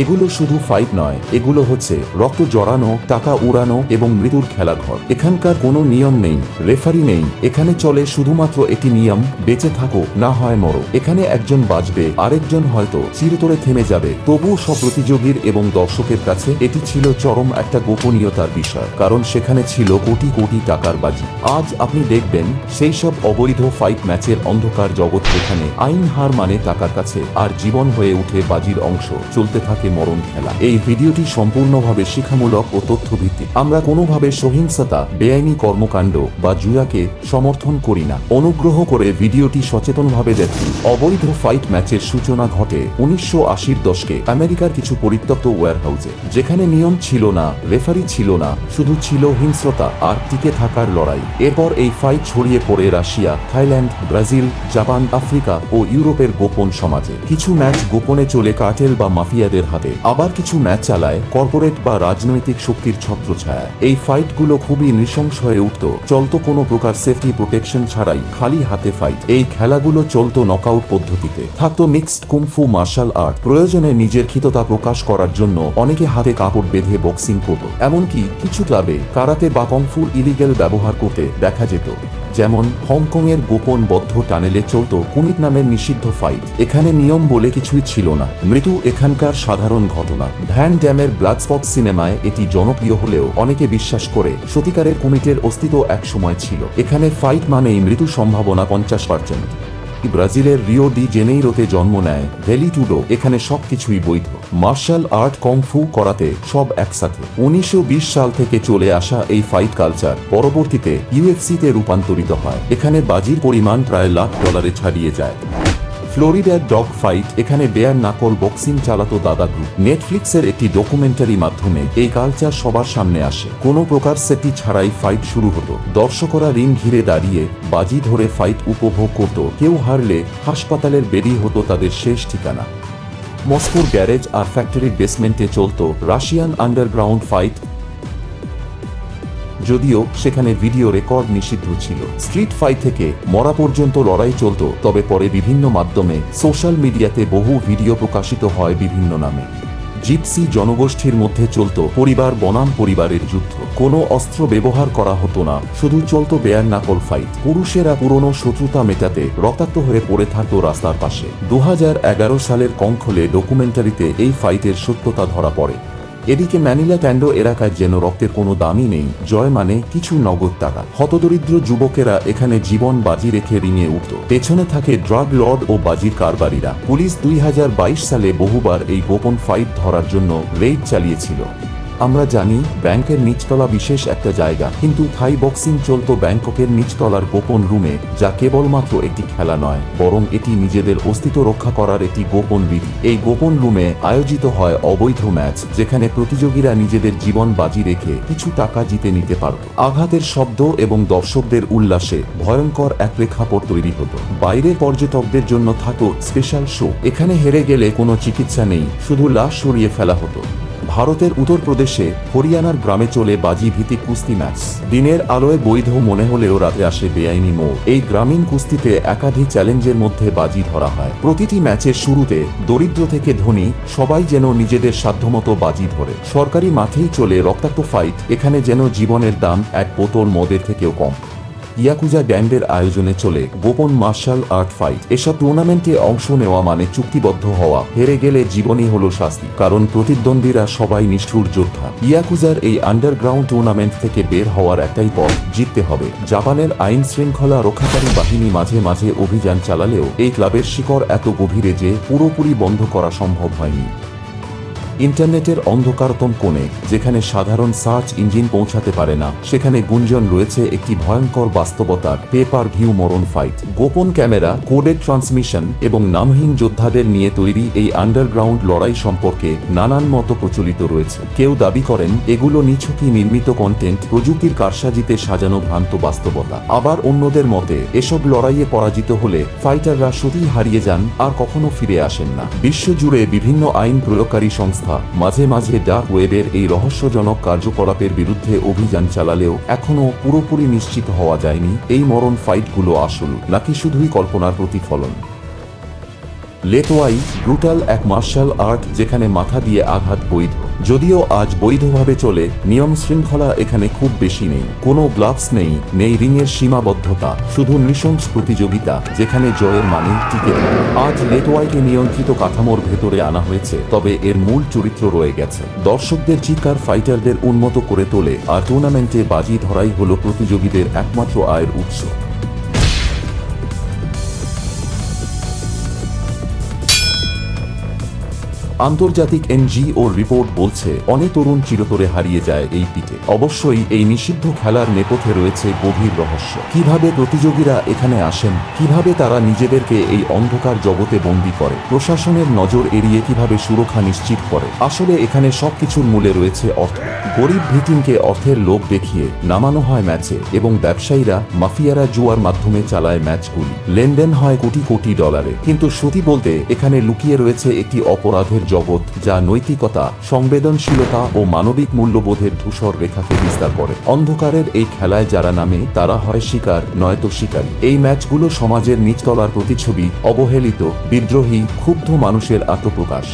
এগুলো শুধু ফাইট নয়, এগুলো হচ্ছে রক্ত জড়ানো, টাকা উড়ানো এবং মৃত্যুর খেলাঘর। এখানকার কোনো নিয়ম নেই, রেফারি নেই, এখানে চলে শুধুমাত্র একটি নিয়ম, বেঁচে থাকো না হয় মরো। এখানে একজন বাঁচবে, আরেকজন হয়তো চিরতরে থেমে যাবে। তবুও সব প্রতিযোগীর এবং দর্শকের কাছে এটি ছিল চরম একটা গোপনীয়তার বিষয়, কারণ সেখানে ছিল কোটি কোটি টাকার বাজি। আজ আপনি দেখবেন সেই সব অবৈধ ফাইট ম্যাচের অন্ধকার জগৎ, যেখানে আইন হার মানে টাকার কাছে আর জীবন হয়ে উঠে বাজির অংশ। চলতে থাকে মরণ খেলা। এই ভিডিওটি সম্পূর্ণভাবে শিক্ষামূলক ও তথ্যভিত্তিক। আমরা কোনোভাবে সহিংসতা, বেআইনি কর্মকাণ্ড বা জুয়াকে সমর্থন করি না। অনুগ্রহ করে ভিডিওটি সচেতনভাবে দেখুন। অবৈধ ফাইট ম্যাচের সূচনা ঘটে 1980-র দশকে আমেরিকার কিছু পরিত্যক্ত ওয়্যারহাউসে, যেখানে নিয়ম ছিল না, রেফারি ছিল না, শুধু ছিল হিংস্রতা আর টিকে থাকার লড়াই। এরপর এই ফাইট ছড়িয়ে পড়ে Russia, Thailand, Brazil, Japan, Africa ও ইউরোপের গোপন সমাজে। কিছু ম্যাচ গোপনে চলে কার্টেল বা মাফিয়াদের হাতে, আবার কিছু ম্যাচ চালায় কর্পোরেট বা রাজনৈতিক শক্তির ছত্রছায়া। এই ফাইটগুলো খুবই নৃশংস হয়ে উঠত, চলতো কোনো প্রকার সেফটি প্রোটেকশন ছাড়াই, খালি হাতে ফাইট। এই খেলাগুলো চলতো নকআউট পদ্ধতিতে, থাকতো মিক্সড কুংফু মার্শাল আর্ট। প্রয়োজনে নিজের ক্ষিততা প্রকাশ করার জন্য অনেকে হাতে কাপড় বেঁধে বক্সিং করত। এমনকি কিছু ক্লাবে কারাতে বা কংফুর ইলিগেল ব্যবহার করতে দেখা যেত। যেমন হংকংয়ের গোপন বদ্ধ টানেলে চলত কুমিট নামের নিষিদ্ধ ফাইট। এখানে নিয়ম বলে কিছুই ছিল না, মৃত্যু এখানকার সাধারণ ঘটনা। ভ্যান ড্যামের ব্লাডস্পট সিনেমায় এটি জনপ্রিয় হলেও অনেকে বিশ্বাস করে সত্যিকারের কুমিটের অস্তিত্ব একসময় ছিল। এখানে ফাইট মানেই মৃত্যু সম্ভাবনা 50%। ব্রাজিলের রিও ডি জেনেইরোতে জন্ম নেয় ভেলি টুডো। এখানে সবকিছুই বৈধ, মার্শাল আর্ট, কংফু, করাতে সব একসাথে। 1920 সাল থেকে চলে আসা এই ফাইট কালচার পরবর্তীতে ইউএফসিতে রূপান্তরিত হয়। এখানে বাজির পরিমাণ প্রায় $1,00,000 ছাড়িয়ে যায়। ফ্লোরিডার ডগ ফাইট, এখানে বেয়ার নাকল বক্সিং চালাতো দাদা গ্রুপ। নেটফ্লিক্সের একটি ডকুমেন্টারি মাধ্যমে এই কালচার সবার সামনে আসে। কোনো প্রকার সেটি ছাড়াই ফাইট শুরু হতো। দর্শকরা রিং ঘিরে দাঁড়িয়ে বাজি ধরে ফাইট উপভোগ করত। কেউ হারলে হাসপাতালের বেরিয়ে হতো তাদের শেষ ঠিকানা। মস্কোর গ্যারেজ আর ফ্যাক্টরির বেসমেন্টে চলত রাশিয়ান আন্ডারগ্রাউন্ড ফাইট, যদিও সেখানে ভিডিও রেকর্ড নিষিদ্ধ ছিল। স্ট্রিট ফাইট থেকে মরা পর্যন্ত লড়াই চলত, তবে পরে বিভিন্ন মাধ্যমে সোশ্যাল মিডিয়াতে বহু ভিডিও প্রকাশিত হয় বিভিন্ন নামে। জিপসি জনগোষ্ঠীর মধ্যে চলত পরিবার বনাম পরিবারের যুদ্ধ। কোনো অস্ত্র ব্যবহার করা হতো না, শুধু চলত বেয়ার নাকল ফাইট। পুরুষেরা পুরনো শত্রুতা মেটাতে রক্তাক্ত হয়ে পড়ে থাকতো রাস্তার পাশে। 2011 সালের কংখলে ডকুমেন্টারিতে এই ফাইটের সত্যতা ধরা পড়ে। এদিকে ম্যানিলা ট্যান্ডো এলাকায় যেন রক্তের কোনো দামই নেই, জয় মানে কিছু নগদ টাকা। হতদরিদ্র যুবকেরা এখানে জীবন বাজি রেখে রিঙে উঠত। পেছনে থাকে ড্রাগ লর্ড ও বাজির কারবারিরা। পুলিশ 2022 সালে বহুবার এই গোপন ফাইট ধরার জন্য রেইড চালিয়েছিল। আমরা জানি ব্যাংকের নিচতলা বিশেষ একটা জায়গা, কিন্তু থাই বক্সিং চলত ব্যাংককের নিচতলার গোপন রুমে, যা কেবলমাত্র একটি খেলা নয়, বরং এটি নিজেদের অস্তিত্ব রক্ষা করার একটি গোপন বিধি। এই গোপন রুমে আয়োজিত হয় অবৈধ ম্যাচ, যেখানে প্রতিযোগীরা নিজেদের জীবন বাজি রেখে কিছু টাকা জিতে নিতে পারত। আঘাতের শব্দ এবং দর্শকদের উল্লাসে ভয়ঙ্কর এক প্রেক্ষাপট তৈরি হতো। বাইরের পর্যটকদের জন্য থাকতো স্পেশাল শো। এখানে হেরে গেলে কোনো চিকিৎসা নেই, শুধু লাশ সরিয়ে ফেলা হতো। ভারতের উত্তরপ্রদেশে হরিয়ানার গ্রামে চলে বাজি ভিত্তিক কুস্তি ম্যাচ। দিনের আলোয় বৈধ মনে হলেও রাতে আসে বেআইনি মোড়। এই গ্রামীণ কুস্তিতে একাধিক চ্যালেঞ্জের মধ্যে বাজি ধরা হয়। প্রতিটি ম্যাচের শুরুতে দরিদ্র থেকে ধনী সবাই যেন নিজেদের সাধ্যমতো বাজি ধরে। সরকারি মাঠেই চলে রক্তাক্ত ফাইট, এখানে যেন জীবনের দাম এক বোতল মদের থেকেও কম। ইয়াকুজা গ্যাংদের আয়োজনে চলে গোপন মার্শাল আর্ট ফাইট। এসব টুর্নামেন্টে অংশ নেওয়া মানে চুক্তিবদ্ধ হওয়া, হেরে গেলে জীবনই হলো শাস্তি, কারণ প্রতিদ্বন্দ্বীরা সবাই নিষ্ঠুর যোদ্ধা। ইয়াকুজার এই আন্ডারগ্রাউন্ড টুর্নামেন্ট থেকে বের হওয়ার একটাই পথ, জিততে হবে। জাপানের আইন শৃঙ্খলা রক্ষাকারী বাহিনী মাঝে মাঝে অভিযান চালালেও এই ক্লাবের শিকড় এত গভীরে যে পুরোপুরি বন্ধ করা সম্ভব হয়নি। ইন্টারনেটের অন্ধকারতম কোণে, যেখানে সাধারণ সার্চ ইঞ্জিন পৌঁছাতে পারে না, সেখানে গুঞ্জন রয়েছে একটি ভয়ঙ্কর বাস্তবতার, পেপার ভিউ মরণ ফাইট। গোপন ক্যামেরা, কোডেড ট্রান্সমিশন এবং নামহীন যোদ্ধাদের নিয়ে তৈরি এই আন্ডারগ্রাউন্ড লড়াই সম্পর্কে নানান মত প্রচলিত রয়েছে। কেউ দাবি করেন এগুলো নিছকই নির্মিত কন্টেন্ট, প্রযুক্তির কারসাজিতে সাজানো ভ্রান্ত বাস্তবতা। আবার অন্যদের মতে এসব লড়াইয়ে পরাজিত হলে ফাইটাররা সত্যিই হারিয়ে যান আর কখনো ফিরে আসেন না। বিশ্বজুড়ে বিভিন্ন আইন প্রয়োগকারী সংস্থা মাঝে মাঝে ডার্ক ওয়েবের এই রহস্যজনক কার্যকলাপের বিরুদ্ধে অভিযান চালালেও এখনো পুরোপুরি নিশ্চিত হওয়া যায়নি এই মরণ ফাইটগুলো আসল নাকি শুধুই কল্পনার প্রতিফলন। লেটোয়াই ব্রুটাল এক মার্শাল আর্ট যেখানে মাথা দিয়ে আঘাত বৈধ। যদিও আজ বৈধভাবে চলে, নিয়ম শৃঙ্খলা এখানে খুব বেশি নেই। কোনো গ্লাভস নেই রিংয়ের সীমাবদ্ধতা, শুধু নৃশংস প্রতিযোগিতা যেখানে জয়ের মানে টিকে থাকে। আজ লেটোয়াইকে নিয়ন্ত্রিত কাঠামোর ভেতরে আনা হয়েছে, তবে এর মূল চরিত্র রয়ে গেছে। দর্শকদের চিৎকার ফাইটারদের উন্মত্ত করে তোলে, আর টুর্নামেন্টে বাজি ধরাই হলো প্রতিযোগীদের একমাত্র আয়ের উৎস। আন্তর্জাতিক এনজিও রিপোর্ট বলছে অনেক তরুণ চিরতরে হারিয়ে যায় এই পিঠে। অবশ্যই এই নিষিদ্ধ খেলার নেপথ্যে রয়েছে গভীর রহস্য। কিভাবে প্রতিযোগীরা এখানে আসেন, কিভাবে তারা নিজেদেরকে এই অন্ধকার জগতে বন্দী করে, প্রশাসনের নজর এড়িয়ে কিভাবে সুরক্ষা নিশ্চিত করে। আসলে এখানে সবকিছুর মূলে রয়েছে অর্থ। গরিব ভিটিনকে অর্থের লোভ দেখিয়ে নামানো হয় ম্যাচে, এবং ব্যবসায়ীরা মাফিয়ারা জুয়ার মাধ্যমে চালায় ম্যাচগুলি। লেনদেন হয় কোটি কোটি ডলারে। কিন্তু সত্যি বলতে এখানে লুকিয়ে রয়েছে একটি অপরাধের জগৎ, যা নৈতিকতা, সংবেদনশীলতা ও মানবিক মূল্যবোধের ধূসর রেখাকে বিস্তার করে। অন্ধকারের এই খেলায় যারা নামে তারা হয় শিকার, নয়তো শিকারী। এই ম্যাচগুলো সমাজের নিচতলার প্রতিচ্ছবি, অবহেলিত, বিদ্রোহী, ক্ষুব্ধ মানুষের আত্মপ্রকাশ।